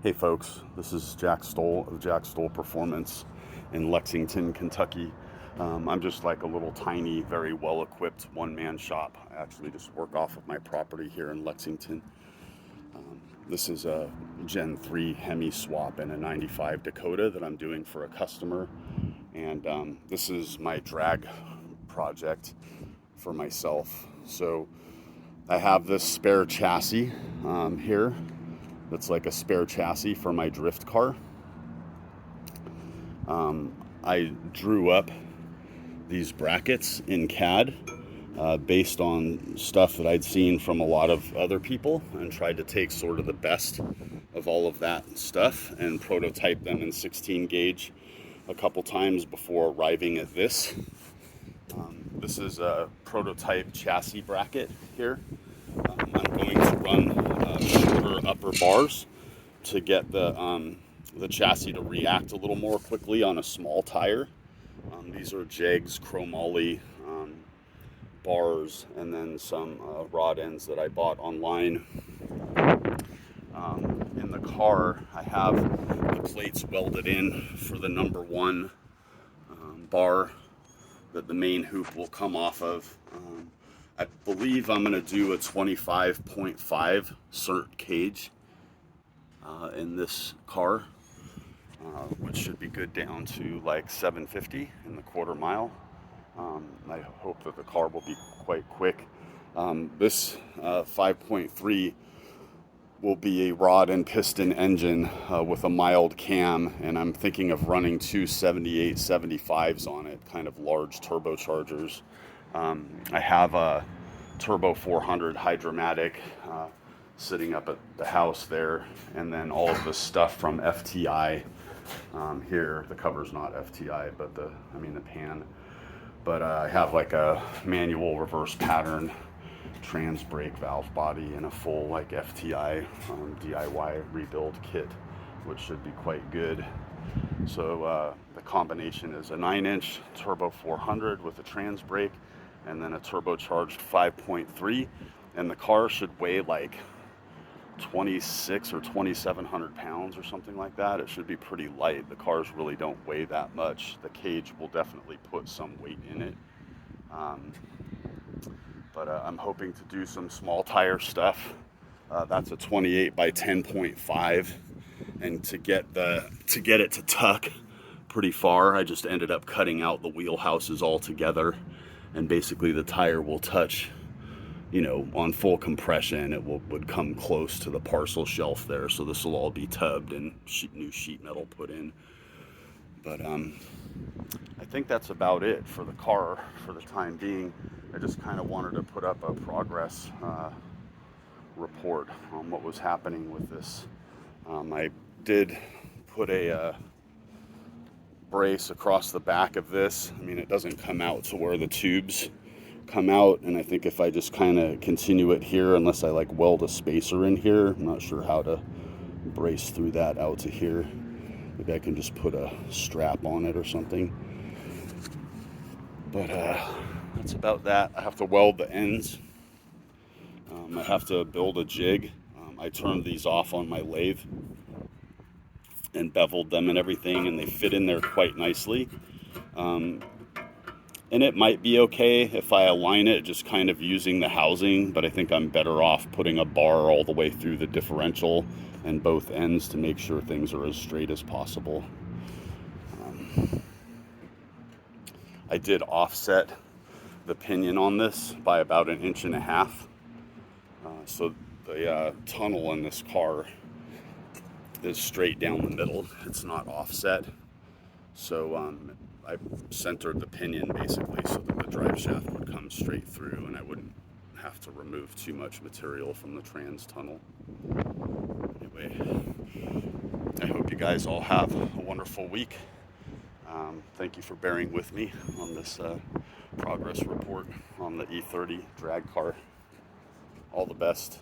Hey folks, this is Jack Stoll of Jack Stoll Performance in Lexington, Kentucky. I'm just like a little tiny, very well equipped one-man shop. I actually just work off of my property here in Lexington. This is a Gen 3 Hemi swap in a 95 Dakota that I'm doing for a customer. And this is my drag project for myself. So I have this spare chassis here that's like a spare chassis for my drift car. I drew up these brackets in CAD based on stuff that I'd seen from a lot of other people and tried to take sort of the best of all of that stuff and prototype them in 16 gauge a couple times before arriving at this. This is a prototype chassis bracket here. I'm going to run shorter upper bars to get the chassis to react a little more quickly on a small tire. These are Jegs chromoly bars, and then some rod ends that I bought online. In the car, I have the plates welded in for the number one bar that the main hoop will come off of. I believe I'm going to do a 25.5 cert cage in this car, which should be good down to like 750 in the quarter mile. I hope that the car will be quite quick. This 5.3 will be a rod and piston engine with a mild cam, and I'm thinking of running two 78 75s on it, kind of large turbochargers. I have a Turbo 400 Hydromatic sitting up at the house there, and then all of the stuff from FTI here. The cover's not FTI, but the pan. But I have like a manual reverse pattern trans brake valve body and a full like FTI DIY rebuild kit, which should be quite good. So the combination is a 9-inch Turbo 400 with a trans brake and then a turbocharged 5.3, and the car should weigh like 26 or 2,700 pounds or something like that. It should be pretty light. The cars really don't weigh that much. The cage will definitely put some weight in it. But I'm hoping to do some small tire stuff. That's a 28 by 10.5, and to get it to tuck pretty far, I just ended up cutting out the wheelhouses altogether, and basically the tire will touch, on full compression. It would come close to the parcel shelf there. So this will all be tubbed and new sheet metal put in. But I think that's about it for the car for the time being. I just kind of wanted to put up a progress report on what was happening with this. I did put a brace across the back of this. It doesn't come out to where the tubes come out, and I think if I just kind of continue it here, unless I like weld a spacer in here, I'm not sure how to brace through that out to here. Maybe I can just put a strap on it or something. But that's about that. I have to weld the ends. I have to build a jig. I turned these off on my lathe and beveled them and everything, and they fit in there quite nicely. And it might be okay if I align it just kind of using the housing, but I think I'm better off putting a bar all the way through the differential and both ends to make sure things are as straight as possible. I did offset the pinion on this by about 1.5 inches. So the tunnel in this car is straight down the middle. It's not offset. So I centered the pinion basically so that the drive shaft would come straight through and I wouldn't have to remove too much material from the trans tunnel. Anyway, I hope you guys all have a wonderful week. Thank you for bearing with me on this progress report on the E30 drag car. All the best.